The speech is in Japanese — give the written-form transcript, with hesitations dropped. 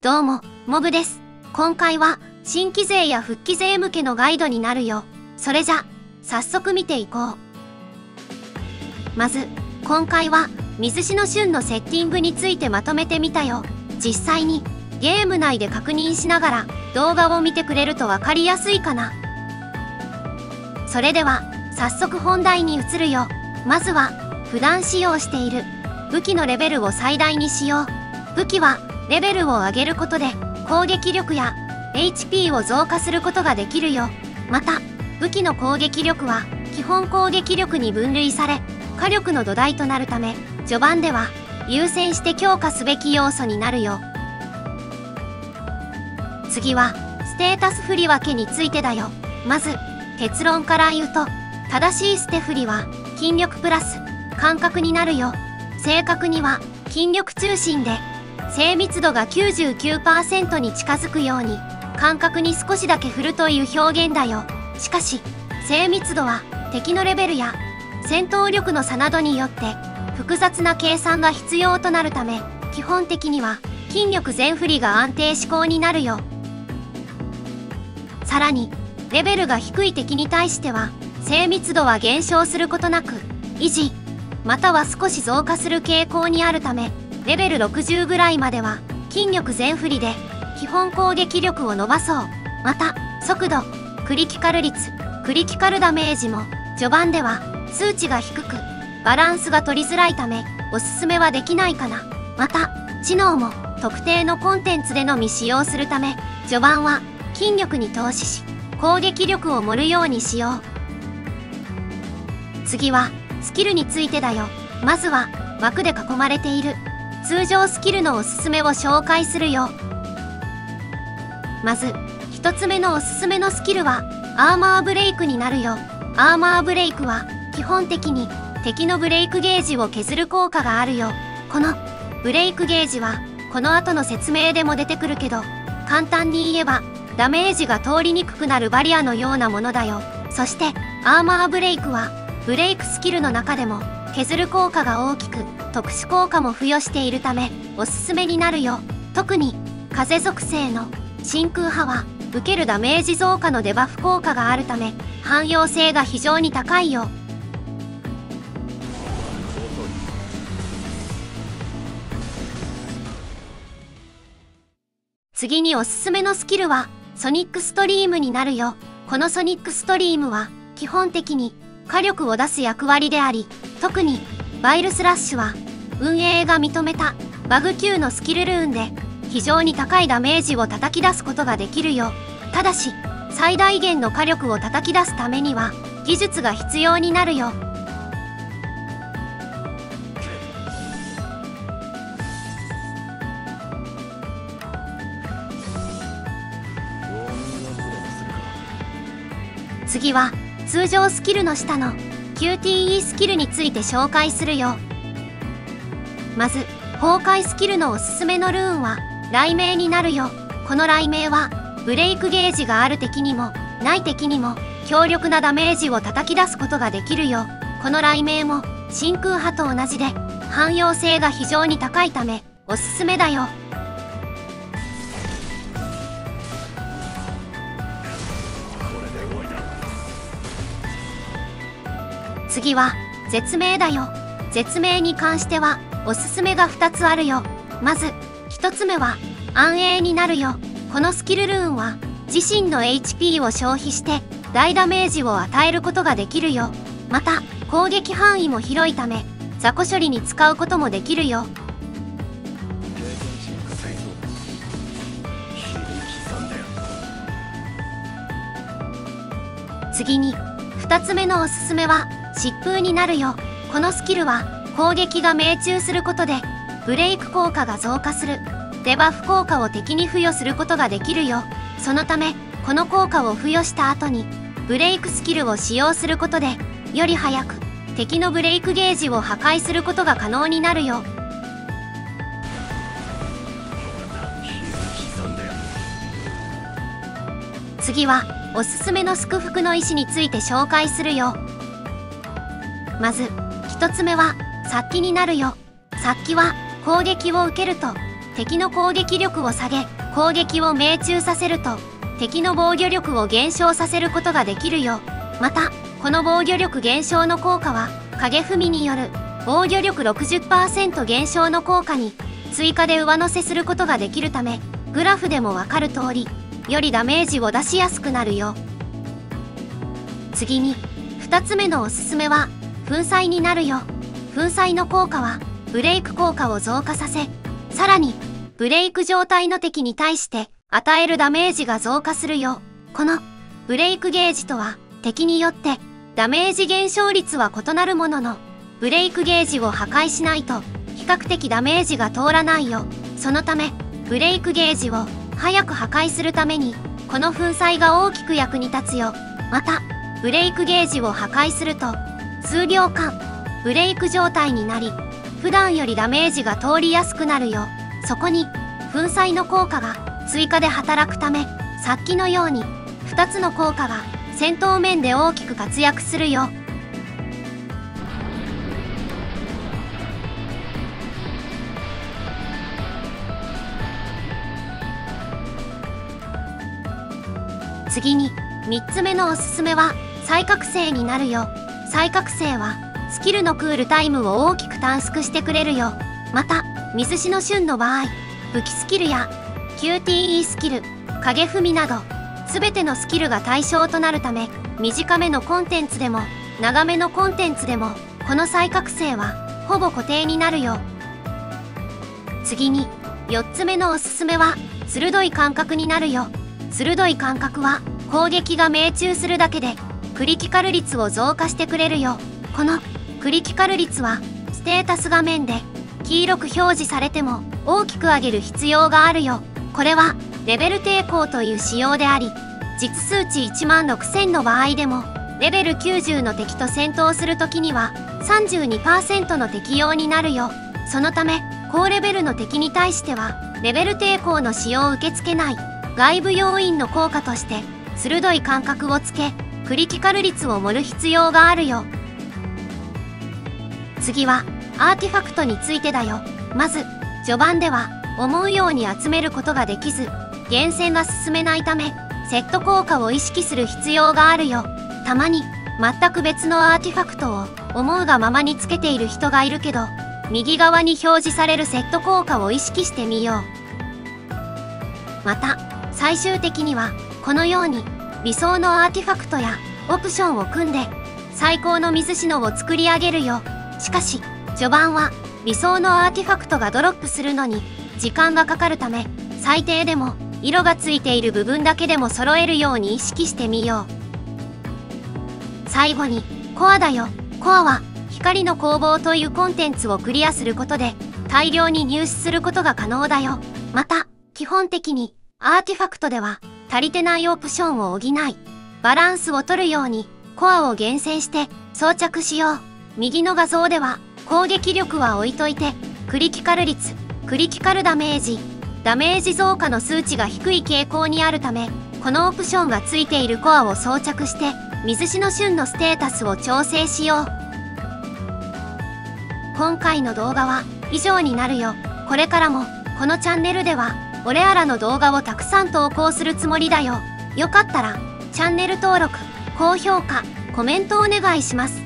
どうも、モブです。今回は、新規勢や復帰勢向けのガイドになるよ。それじゃ、早速見ていこう。まず、今回は、水しの旬のセッティングについてまとめてみたよ。実際に、ゲーム内で確認しながら、動画を見てくれるとわかりやすいかな。それでは、早速本題に移るよ。まずは、普段使用している、武器のレベルを最大にしよう。武器は、レベルを上げることで攻撃力や HP を増加することができるよ。また武器の攻撃力は基本攻撃力に分類され火力の土台となるため序盤では優先して強化すべき要素になるよ。次はステータス振り分けについてだよ。まず結論から言うと正しいステ振りは筋力プラス感覚になるよ。正確には筋力中心で精密度が 99% に近づくように感覚に少しだけ振るという表現だよ。しかし精密度は敵のレベルや戦闘力の差などによって複雑な計算が必要となるため基本的には筋力全振りが安定志向になるよ。さらにレベルが低い敵に対しては精密度は減少することなく維持または少し増加する傾向にあるためレベル60ぐらいまでは筋力全振りで基本攻撃力を伸ばそう。また速度クリティカル率クリティカルダメージも序盤では数値が低くバランスが取りづらいためおすすめはできないかな。また知能も特定のコンテンツでのみ使用するため序盤は筋力に投資し攻撃力を盛るようにしよう。次はスキルについてだよ。まずは枠で囲まれている通常スキルのおすすめを紹介するよ。まず1つ目のおすすめのスキルはアーマーブレイクになるよ。アーマーブレイクは基本的に敵のブレイクゲージを削る効果があるよ。このブレイクゲージはこの後の説明でも出てくるけど簡単に言えばダメージが通りにくくなるバリアのようなものだよ。そしてアーマーブレイクはブレイクスキルの中でも削る効果が大きく特殊効果も付与しているためおすすめになるよ。特に風属性の真空波は受けるダメージ増加のデバフ効果があるため汎用性が非常に高いよ。次におすすめのスキルはソニックストリームになるよ。このソニックストリームは基本的に火力を出す役割であり特にバイルスラッシュは運営が認めたバグ級のスキルルーンで非常に高いダメージを叩き出すことができるよ。ただし最大限の火力を叩き出すためには技術が必要になるよ。次は通常スキルの下の QTE スキルについて紹介するよ。まず崩壊スキルのおすすめのルーンは雷鳴になるよ。この雷鳴はブレイクゲージがある敵にもない敵にも強力なダメージを叩き出すことができるよ。この雷鳴も真空波と同じで汎用性が非常に高いためおすすめだよ。次は絶命だよ。絶命に関してはおすすめが2つあるよ。まず1つ目は暗影になるよ。このスキルルーンは自身の HP を消費して大ダメージを与えることができるよ。また攻撃範囲も広いため雑魚処理に使うこともできるよ。次に2つ目のおすすめは疾風になるよ。このスキルは攻撃が命中することでブレイク効果が増加するデバフ効果を敵に付与することができるよ。そのためこの効果を付与した後にブレイクスキルを使用することでより早く敵のブレイクゲージを破壊することが可能になるよ。次はおすすめのスクフクの石について紹介するよ。まず1つ目は殺気になるよ。殺気は攻撃を受けると敵の攻撃力を下げ、攻撃を命中させると、敵の防御力を減少させることができるよ。また、この防御力減少の効果は、影踏みによる防御力 60% 減少の効果に追加で上乗せすることができるため、グラフでもわかる通り、よりダメージを出しやすくなるよ。次に、2つ目のおすすめは、粉砕になるよ。粉砕の効果は、ブレイク効果を増加させ、さらに、ブレイク状態の敵に対して、与えるダメージが増加するよ。この、ブレイクゲージとは、敵によって、ダメージ減少率は異なるものの、ブレイクゲージを破壊しないと、比較的ダメージが通らないよ。そのため、ブレイクゲージを早く破壊するために、この粉砕が大きく役に立つよ。また、ブレイクゲージを破壊すると、数秒間、ブレイク状態になり、普段よりダメージが通りやすくなるよ。そこに、粉砕の効果が追加で働くため、さっきのように、2つの効果が戦闘面で大きく活躍するよ。次に、3つ目のおすすめは、再覚醒になるよ。再覚醒は、スキルのクールタイムを大きく短縮してくれるよ。また、水篠旬の場合、武器スキルや、QTE スキル、影踏みなど、すべてのスキルが対象となるため、短めのコンテンツでも、長めのコンテンツでも、この再覚醒は、ほぼ固定になるよ。次に、4つ目のおすすめは、鋭い感覚になるよ。鋭い感覚は、攻撃が命中するだけで、クリティカル率を増加してくれるよ。この、クリティカル率は、ステータス画面で、黄色く表示されても、大きく上げる必要があるよ。これは、レベル抵抗という仕様であり、実数値16000の場合でも、レベル90の敵と戦闘するときには、32% の適用になるよ。そのため、高レベルの敵に対しては、レベル抵抗の使用を受け付けない、外部要因の効果として、鋭い感覚をつけ、クリティカル率を盛る必要があるよ。次は、アーティファクトについてだよ。まず、序盤では、思うように集めることができず、厳選が進めないため、セット効果を意識する必要があるよ。たまに、全く別のアーティファクトを、思うがままにつけている人がいるけど、右側に表示されるセット効果を意識してみよう。また、最終的には、このように、理想のアーティファクトや、オプションを組んで、最高の水篠を作り上げるよ。しかし、序盤は、理想のアーティファクトがドロップするのに、時間がかかるため、最低でも、色がついている部分だけでも揃えるように意識してみよう。最後に、コアだよ。コアは、光の攻防というコンテンツをクリアすることで、大量に入手することが可能だよ。また、基本的に、アーティファクトでは、足りてないオプションを補い、バランスを取るように、コアを厳選して、装着しよう。右の画像では、攻撃力は置いといて、クリティカル率、クリティカルダメージ、ダメージ増加の数値が低い傾向にあるため、このオプションがついているコアを装着して、水篠旬のステータスを調整しよう。今回の動画は以上になるよ。これからも、このチャンネルでは、俺あらの動画をたくさん投稿するつもりだよ。よかったら、チャンネル登録、高評価、コメントお願いします。